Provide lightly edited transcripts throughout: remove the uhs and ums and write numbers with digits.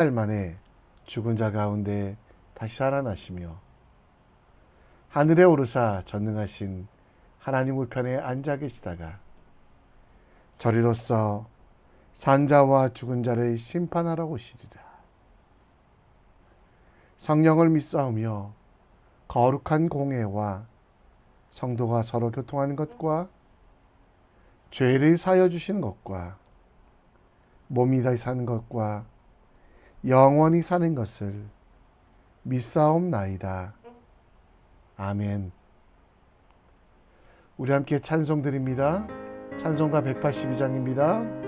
달 만에 죽은 자 가운데 다시 살아나시며 하늘에 오르사 전능하신 하나님 우편에 앉아 계시다가 저리로서 산자와 죽은 자를 심판하러 오시리라. 성령을 믿사오며 거룩한 공회와 성도가 서로 교통하는 것과 죄를 사여 주시는 것과 몸이 다시 사는 것과 영원히 사는 것을 믿사옵나이다. 아멘. 우리 함께 찬송 드립니다. 찬송가 182장입니다.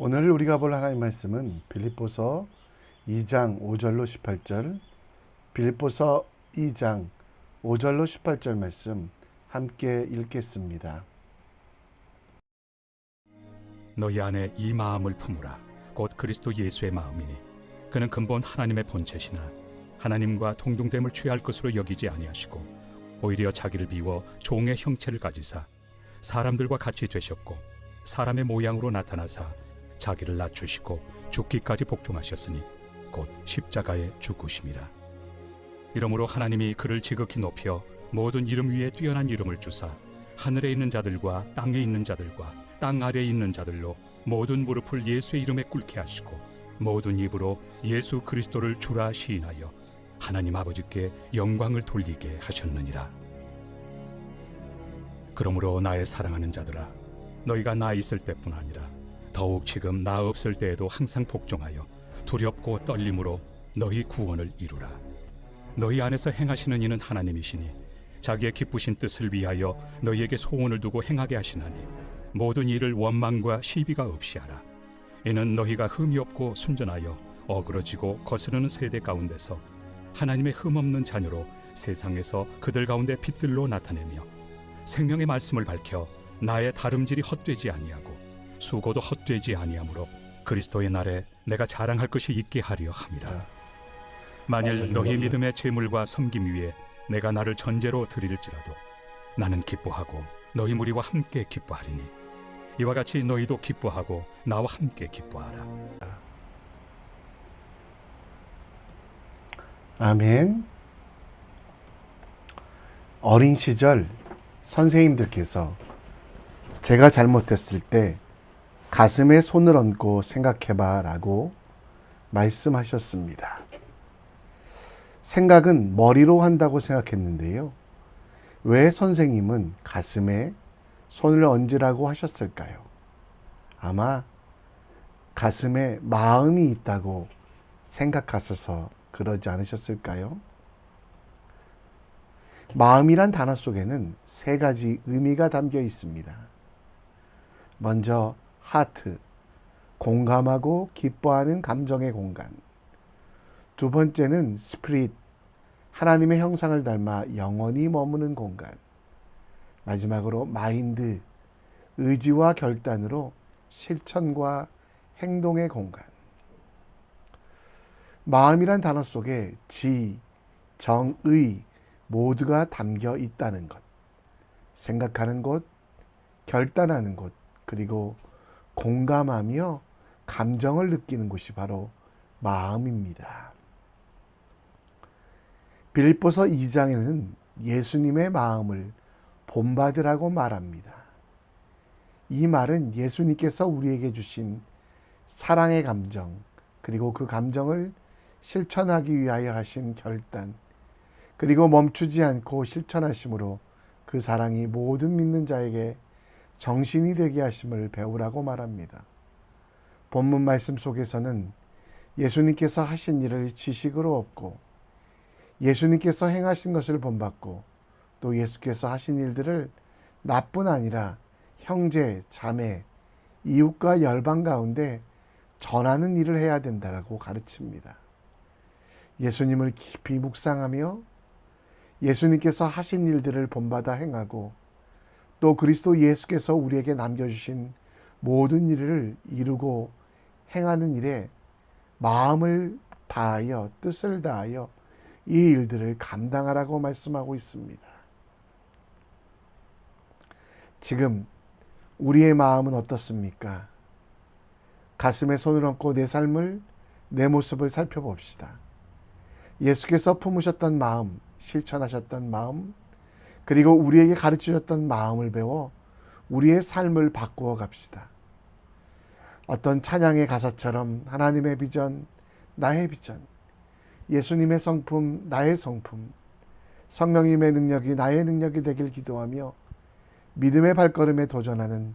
오늘 우리가 볼 하나님 말씀은 빌립보서 2장 5절로 18절, 빌립보서 2장 5절로 18절 말씀 함께 읽겠습니다. 너희 안에 이 마음을 품으라. 곧 그리스도 예수의 마음이니 그는 근본 하나님의 본체시나 하나님과 동등됨을 취할 것으로 여기지 아니하시고 오히려 자기를 비워 종의 형체를 가지사 사람들과 같이 되셨고 사람의 모양으로 나타나사 자기를 낮추시고 죽기까지 복종하셨으니 곧 십자가에 죽으심이라. 이러므로 하나님이 그를 지극히 높여 모든 이름 위에 뛰어난 이름을 주사 하늘에 있는 자들과 땅에 있는 자들과 땅 아래에 있는 자들로 모든 무릎을 예수의 이름에 꿇게 하시고 모든 입으로 예수 그리스도를 주라 시인하여 하나님 아버지께 영광을 돌리게 하셨느니라. 그러므로 나의 사랑하는 자들아, 너희가 나 있을 때뿐 아니라 더욱 지금 나 없을 때에도 항상 복종하여 두렵고 떨림으로 너희 구원을 이루라. 너희 안에서 행하시는 이는 하나님이시니 자기의 기쁘신 뜻을 위하여 너희에게 소원을 두고 행하게 하시나니 모든 일을 원망과 시비가 없이 하라. 이는 너희가 흠이 없고 순전하여 어그러지고 거스르는 세대 가운데서 하나님의 흠없는 자녀로 세상에서 그들 가운데 빛들로 나타내며 생명의 말씀을 밝혀 나의 다름질이 헛되지 아니하고 수고도 헛되지 아니하므로 그리스도의 날에 내가 자랑할 것이 있게 하려 함이라. 만일 너희 믿음의 제물과 섬김 위에 내가 나를 전제로 드릴지라도 나는 기뻐하고 너희 무리와 함께 기뻐하리니 이와 같이 너희도 기뻐하고 나와 함께 기뻐하라. 아멘. 어린 시절 선생님들께서 제가 잘못했을 때 가슴에 손을 얹고 생각해봐 라고 말씀하셨습니다. 생각은 머리로 한다고 생각했는데요. 왜 선생님은 가슴에 손을 얹으라고 하셨을까요? 아마 가슴에 마음이 있다고 생각하셔서 그러지 않으셨을까요? 마음이란 단어 속에는 세 가지 의미가 담겨 있습니다. 먼저 하트, 공감하고 기뻐하는 감정의 공간. 두 번째는 스피릿, 하나님의 형상을 닮아 영원히 머무는 공간. 마지막으로 마인드, 의지와 결단으로 실천과 행동의 공간. 마음이란 단어 속에 지, 정, 의 모두가 담겨 있다는 것. 생각하는 곳, 결단하는 곳, 그리고 공감하며 감정을 느끼는 곳이 바로 마음입니다. 빌립보서 2장에는 예수님의 마음을 본받으라고 말합니다. 이 말은 예수님께서 우리에게 주신 사랑의 감정, 그리고 그 감정을 실천하기 위하여 하신 결단, 그리고 멈추지 않고 실천하심으로 그 사랑이 모든 믿는 자에게 정신이 되게 하심을 배우라고 말합니다. 본문 말씀 속에서는 예수님께서 하신 일을 지식으로 얻고 예수님께서 행하신 것을 본받고 또 예수께서 하신 일들을 나뿐 아니라 형제, 자매, 이웃과 열방 가운데 전하는 일을 해야 된다라고 가르칩니다. 예수님을 깊이 묵상하며 예수님께서 하신 일들을 본받아 행하고 또 그리스도 예수께서 우리에게 남겨주신 모든 일을 이루고 행하는 일에 마음을 다하여 뜻을 다하여 이 일들을 감당하라고 말씀하고 있습니다. 지금 우리의 마음은 어떻습니까? 가슴에 손을 얹고 내 삶을, 내 모습을 살펴봅시다. 예수께서 품으셨던 마음, 실천하셨던 마음, 그리고 우리에게 가르치셨던 마음을 배워 우리의 삶을 바꾸어 갑시다. 어떤 찬양의 가사처럼 하나님의 비전, 나의 비전, 예수님의 성품, 나의 성품, 성령님의 능력이 나의 능력이 되길 기도하며 믿음의 발걸음에 도전하는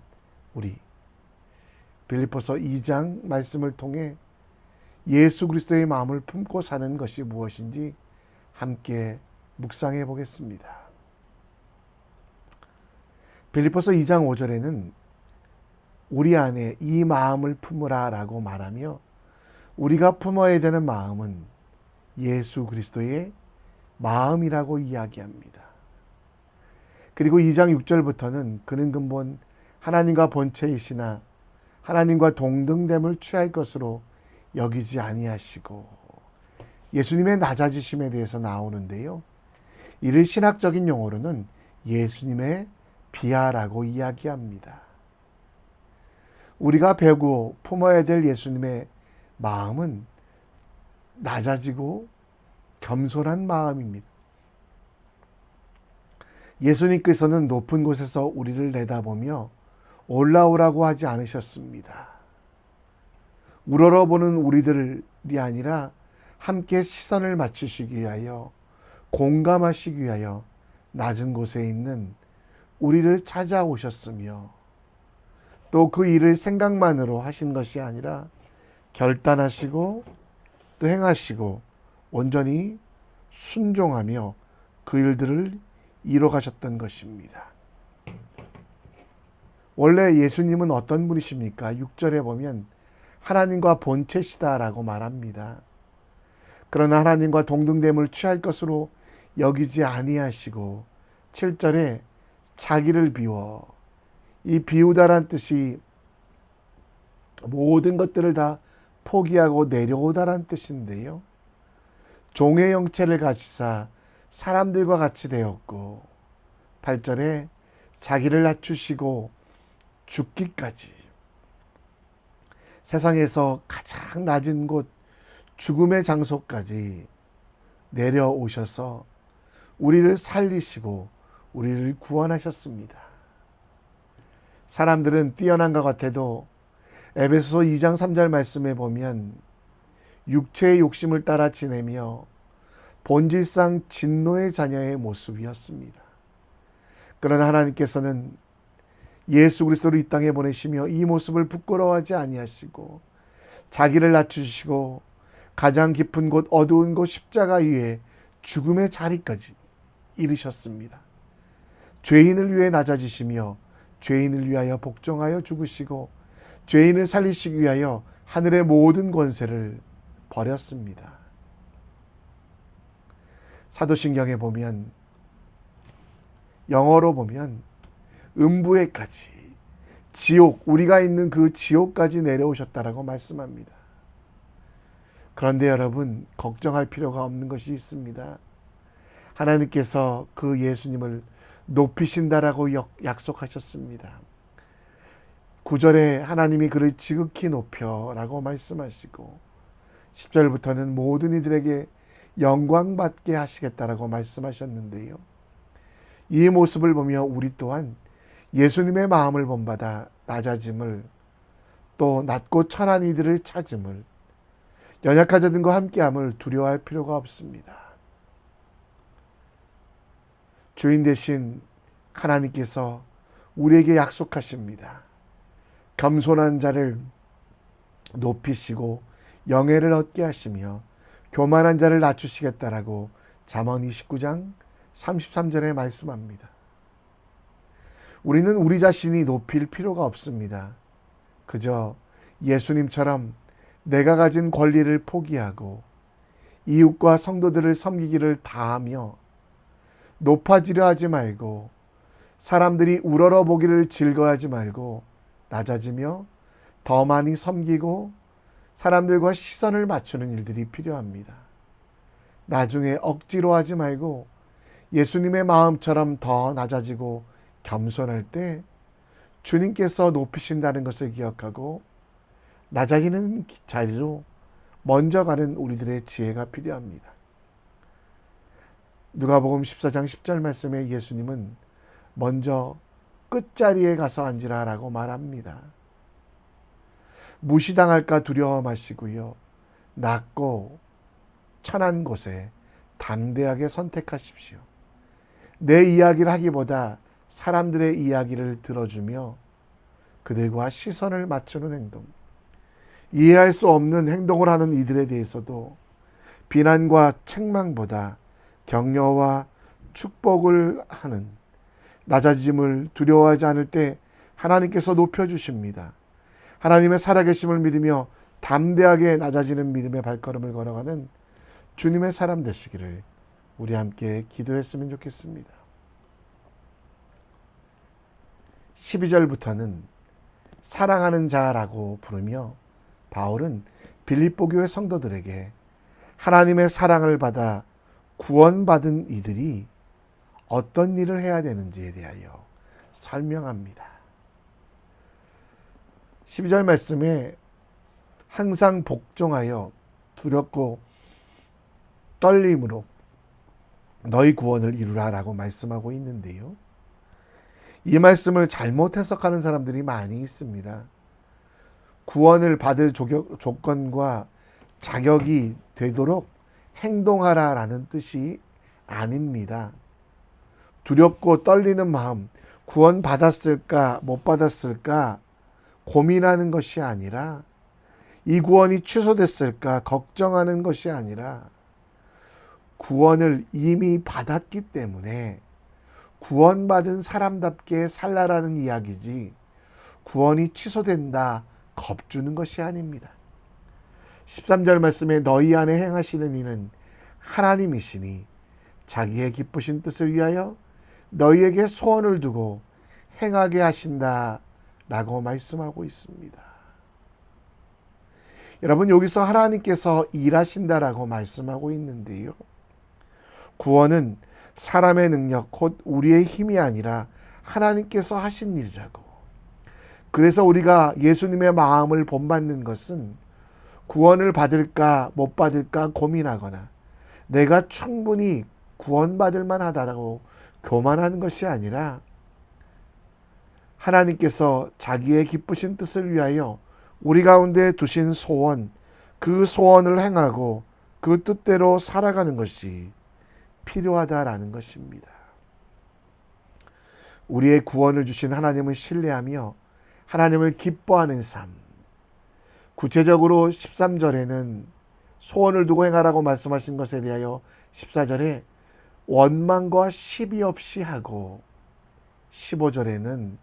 우리. 빌립보서 2장 말씀을 통해 예수 그리스도의 마음을 품고 사는 것이 무엇인지 함께 묵상해 보겠습니다. 빌립보서 2장 5절에는 우리 안에 이 마음을 품으라 라고 말하며 우리가 품어야 되는 마음은 예수 그리스도의 마음이라고 이야기합니다. 그리고 2장 6절부터는 그는 근본 하나님과 본체이시나 하나님과 동등됨을 취할 것으로 여기지 아니하시고 예수님의 낮아지심에 대해서 나오는데요. 이를 신학적인 용어로는 예수님의 비하라고 이야기합니다. 우리가 배우고 품어야 될 예수님의 마음은 낮아지고 겸손한 마음입니다. 예수님께서는 높은 곳에서 우리를 내다보며 올라오라고 하지 않으셨습니다. 우러러보는 우리들이 아니라 함께 시선을 맞추시기 위하여 공감하시기 위하여 낮은 곳에 있는 우리를 찾아오셨으며 또 그 일을 생각만으로 하신 것이 아니라 결단하시고 또 행하시고 온전히 순종하며 그 일들을 이뤄가셨던 것입니다. 원래 예수님은 어떤 분이십니까? 6절에 보면 하나님과 본체시다라고 말합니다. 그러나 하나님과 동등됨을 취할 것으로 여기지 아니하시고 7절에 자기를 비워, 이 비우다란 뜻이 모든 것들을 다 포기하고 내려오다란 뜻인데요. 종의 형체를 가지사 사람들과 같이 되었고 8절에 자기를 낮추시고 죽기까지 세상에서 가장 낮은 곳 죽음의 장소까지 내려오셔서 우리를 살리시고 우리를 구원하셨습니다. 사람들은 뛰어난 것 같아도 에베소서 2장 3절 말씀에 보면 육체의 욕심을 따라 지내며 본질상 진노의 자녀의 모습이었습니다. 그러나 하나님께서는 예수 그리스도를 이 땅에 보내시며 이 모습을 부끄러워하지 아니하시고 자기를 낮추시고 가장 깊은 곳 어두운 곳 십자가 위에 죽음의 자리까지 이르셨습니다. 죄인을 위해 낮아지시며 죄인을 위하여 복종하여 죽으시고 죄인을 살리시기 위하여 하늘의 모든 권세를 버렸습니다. 사도신경에 보면 영어로 보면 음부에까지 지옥, 우리가 있는 그 지옥까지 내려오셨다라고 말씀합니다. 그런데 여러분, 걱정할 필요가 없는 것이 있습니다. 하나님께서 그 예수님을 높이신다라고 약속하셨습니다. 9절에 하나님이 그를 지극히 높여라고 말씀하시고 10절부터는 모든 이들에게 영광받게 하시겠다라고 말씀하셨는데요. 이 모습을 보며 우리 또한 예수님의 마음을 본받아 낮아짐을, 또 낮고 천한 이들을 찾음을, 연약한 자들과 함께함을 두려워할 필요가 없습니다. 주인 대신 하나님께서 우리에게 약속하십니다. 겸손한 자를 높이시고 영예를 얻게 하시며 교만한 자를 낮추시겠다라고 잠언 29장 33절에 말씀합니다. 우리는 우리 자신이 높일 필요가 없습니다. 그저 예수님처럼 내가 가진 권리를 포기하고 이웃과 성도들을 섬기기를 다하며 높아지려 하지 말고 사람들이 우러러 보기를 즐거워하지 말고 낮아지며 더 많이 섬기고 사람들과 시선을 맞추는 일들이 필요합니다. 나중에 억지로 하지 말고 예수님의 마음처럼 더 낮아지고 겸손할 때 주님께서 높이신다는 것을 기억하고 낮아지는 자리로 먼저 가는 우리들의 지혜가 필요합니다. 누가복음 14장 10절 말씀에 예수님은 먼저 끝자리에 가서 앉으라라고 말합니다. 무시당할까 두려워 마시고요. 낮고 천한 곳에 담대하게 선택하십시오. 내 이야기를 하기보다 사람들의 이야기를 들어주며 그들과 시선을 맞추는 행동, 이해할 수 없는 행동을 하는 이들에 대해서도 비난과 책망보다 격려와 축복을 하는 낮아짐을 두려워하지 않을 때 하나님께서 높여주십니다. 하나님의 살아계심을 믿으며 담대하게 낮아지는 믿음의 발걸음을 걸어가는 주님의 사람 되시기를 우리 함께 기도했으면 좋겠습니다. 12절부터는 사랑하는 자라고 부르며 바울은 빌립보 교회 성도들에게 하나님의 사랑을 받아 구원받은 이들이 어떤 일을 해야 되는지에 대하여 설명합니다. 12절 말씀에 항상 복종하여 두렵고 떨림으로 너희 구원을 이루라라고 말씀하고 있는데요. 이 말씀을 잘못 해석하는 사람들이 많이 있습니다. 구원을 받을 조건과 자격이 되도록 행동하라라는 뜻이 아닙니다. 두렵고 떨리는 마음, 구원 받았을까 못 받았을까 고민하는 것이 아니라, 이 구원이 취소됐을까 걱정하는 것이 아니라, 구원을 이미 받았기 때문에 구원받은 사람답게 살라라는 이야기지, 구원이 취소된다 겁주는 것이 아닙니다. 13절 말씀에 너희 안에 행하시는 이는 하나님이시니 자기의 기쁘신 뜻을 위하여 너희에게 소원을 두고 행하게 하신다 라고 말씀하고 있습니다. 여러분, 여기서 하나님께서 일하신다라고 말씀하고 있는데요. 구원은 사람의 능력, 곧 우리의 힘이 아니라 하나님께서 하신 일이라고. 그래서 우리가 예수님의 마음을 본받는 것은 구원을 받을까 못 받을까 고민하거나 내가 충분히 구원받을 만하다고 교만하는 것이 아니라 하나님께서 자기의 기쁘신 뜻을 위하여 우리 가운데 두신 소원, 그 소원을 행하고 그 뜻대로 살아가는 것이 필요하다라는 것입니다. 우리의 구원을 주신 하나님을 신뢰하며 하나님을 기뻐하는 삶. 구체적으로 13절에는 소원을 두고 행하라고 말씀하신 것에 대하여 14절에 원망과 시비 없이 하고 15절에는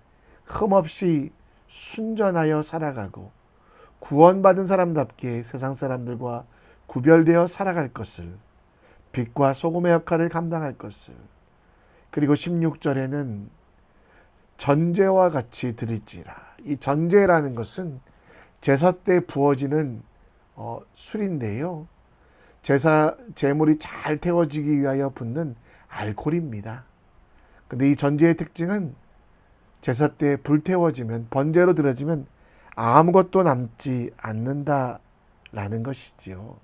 흠없이 순전하여 살아가고 구원받은 사람답게 세상 사람들과 구별되어 살아갈 것을, 빛과 소금의 역할을 감당할 것을, 그리고 16절에는 전제와 같이 드릴지라. 이 전제라는 것은 제사 때 부어지는 술인데요. 제물이 잘 태워지기 위하여 붓는 알코올입니다. 근데 이 전제의 특징은 제사 때 불태워지면, 번제로 드려지면 아무것도 남지 않는다라는 것이지요.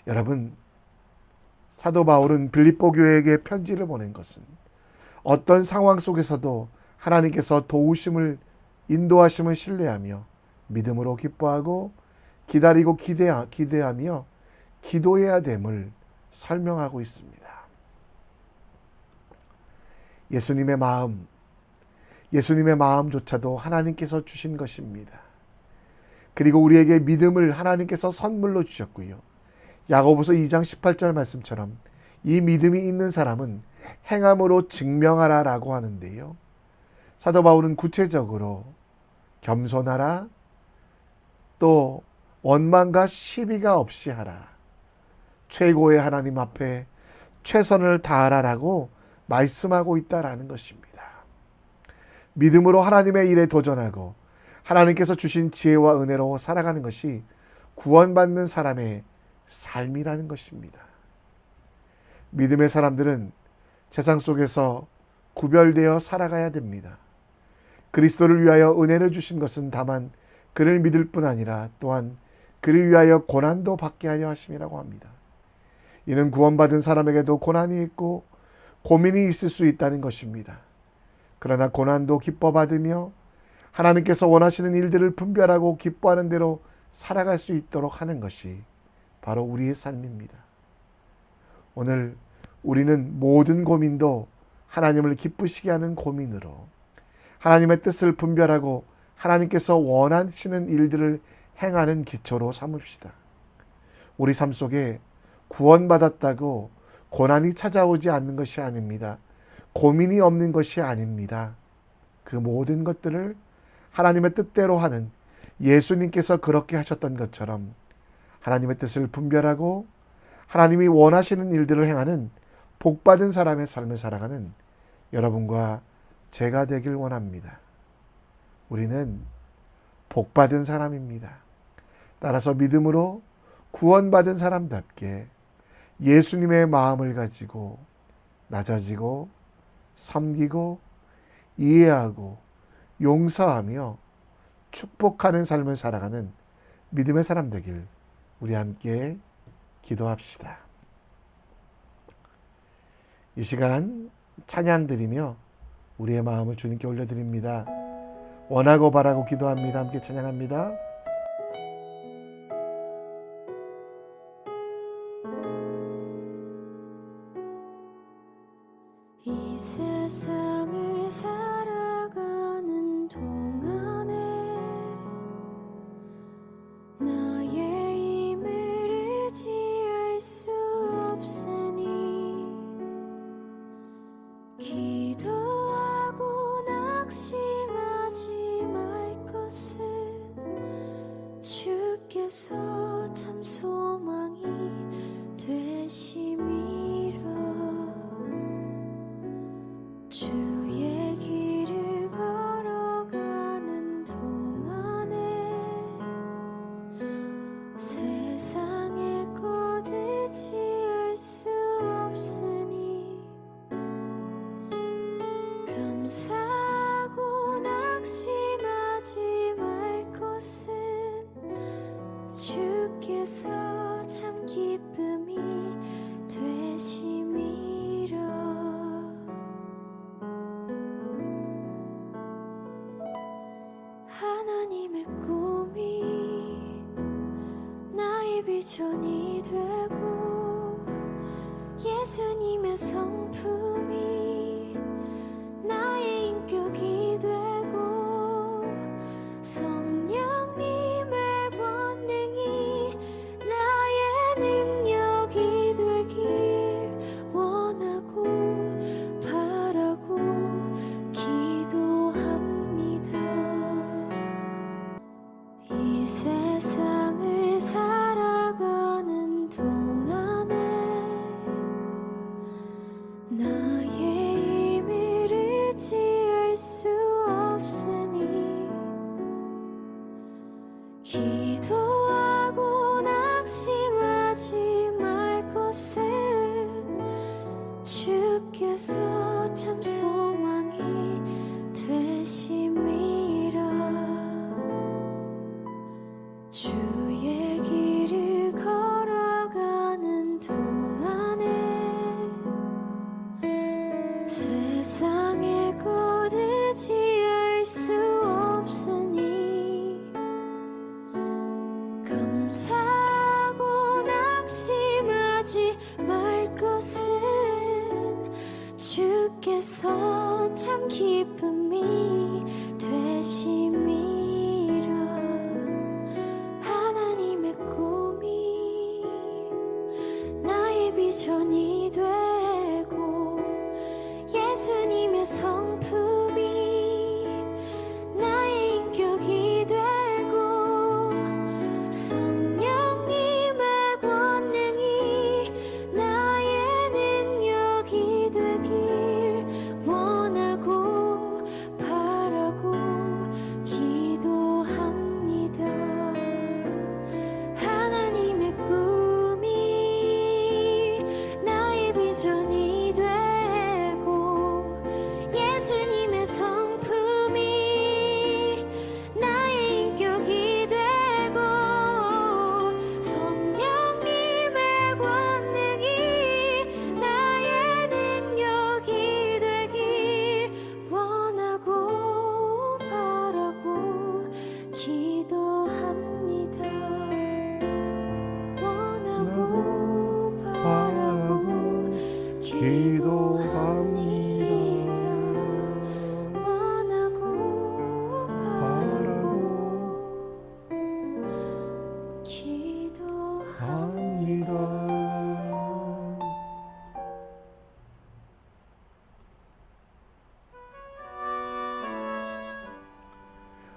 여러분, 사도 바울은 빌립보 교회에게 편지를 보낸 것은 어떤 상황 속에서도 하나님께서 도우심을, 인도하심을 신뢰하며 믿음으로 기뻐하고 기다리고 기대하며 기도해야 됨을 설명하고 있습니다. 예수님의 마음조차도 하나님께서 주신 것입니다. 그리고 우리에게 믿음을 하나님께서 선물로 주셨고요. 야고보서 2장 18절 말씀처럼 이 믿음이 있는 사람은 행함으로 증명하라라고 하는데요. 사도 바울은 구체적으로 겸손하라, 또 원망과 시비가 없이 하라, 최고의 하나님 앞에 최선을 다하라라고 말씀하고 있다라는 것입니다. 믿음으로 하나님의 일에 도전하고 하나님께서 주신 지혜와 은혜로 살아가는 것이 구원받는 사람의 삶이라는 것입니다. 믿음의 사람들은 세상 속에서 구별되어 살아가야 됩니다. 그리스도를 위하여 은혜를 주신 것은 다만 그를 믿을 뿐 아니라 또한 그를 위하여 고난도 받게 하려 하심이라고 합니다. 이는 구원받은 사람에게도 고난이 있고 고민이 있을 수 있다는 것입니다. 그러나 고난도 기뻐 받으며 하나님께서 원하시는 일들을 분별하고 기뻐하는 대로 살아갈 수 있도록 하는 것이 바로 우리의 삶입니다. 오늘 우리는 모든 고민도 하나님을 기쁘시게 하는 고민으로 하나님의 뜻을 분별하고 하나님께서 원하시는 일들을 행하는 기초로 삼읍시다. 우리 삶 속에 구원받았다고 고난이 찾아오지 않는 것이 아닙니다. 고민이 없는 것이 아닙니다. 그 모든 것들을 하나님의 뜻대로 하는, 예수님께서 그렇게 하셨던 것처럼 하나님의 뜻을 분별하고 하나님이 원하시는 일들을 행하는 복받은 사람의 삶을 살아가는 여러분과 제가 되길 원합니다. 우리는 복받은 사람입니다. 따라서 믿음으로 구원받은 사람답게 예수님의 마음을 가지고 낮아지고 섬기고 이해하고 용서하며 축복하는 삶을 살아가는 믿음의 사람 되길 우리 함께 기도합시다. 이 시간 찬양 드리며 우리의 마음을 주님께 올려드립니다. 원하고 바라고 기도합니다. 함께 찬양합니다. 이 세상을 살아가는 동안에 나의 힘을 의지할 수 없으니 기도하고 낙심하지 말 것은 주께서 참 소망이 되심이라. 주의 주께서 참 기쁨이 되심이라. 하나님의 꿈이 나의 비전이 되고 예수님의 성품이 나의 인격이 되고 성령님의 권능이 나의 능력이 되길 원하고 바라고 기도합니다. 이 세상을 살아가는 동안에 나의 힘을 의지할 수 없으니 기도하고 낙심하지 말 것은 주께서 참 소망이 되심이라. 주의 길을 걸어가는 동안에 세상의 것 의지할 수 없으니 감사하고 낙심하지 말 것은 주께서 참 기쁨이 되심이라. 하나님의 꿈이 나의 비전이 되고 예수님의 성품이 나의 인격이 되고 성령님의 권능이 나의 능력이 되길 원하고 바라고 기도합니다. 하나님의 꿈이 나의 비전이 되고 예수님의 성품이 나의 인격이 되고 성령님의 권능이 나의 능력이 되길 원하고 바라고 기도합니다. 원하고 바라고 기도합니다. 원하고 바라고 기도합니다.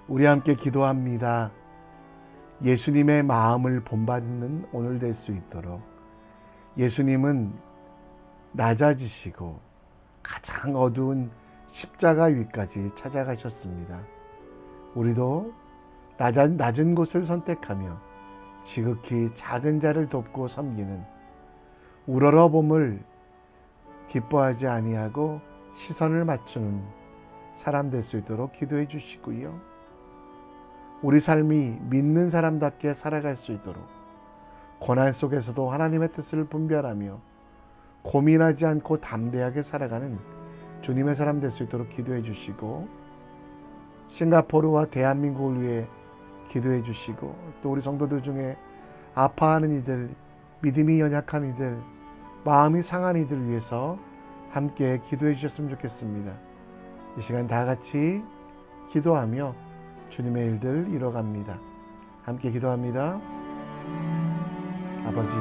우리 함께 기도합니다. 예수님의 마음을 본받는 오늘 될 수 있도록 예수님은 낮아지시고 가장 어두운 십자가 위까지 찾아가셨습니다. 우리도 낮은 곳을 선택하며 지극히 작은 자를 돕고 섬기는 우러러봄을 기뻐하지 아니하고 시선을 맞추는 사람 될 수 있도록 기도해 주시고요. 우리 삶이 믿는 사람답게 살아갈 수 있도록 고난 속에서도 하나님의 뜻을 분별하며 고민하지 않고 담대하게 살아가는 주님의 사람 될 수 있도록 기도해 주시고, 싱가포르와 대한민국을 위해 기도해 주시고, 또 우리 성도들 중에 아파하는 이들, 믿음이 연약한 이들, 마음이 상한 이들 위해서 함께 기도해 주셨으면 좋겠습니다. 이 시간 다 같이 기도하며 주님의 일들 이뤄갑니다. 함께 기도합니다. 아버지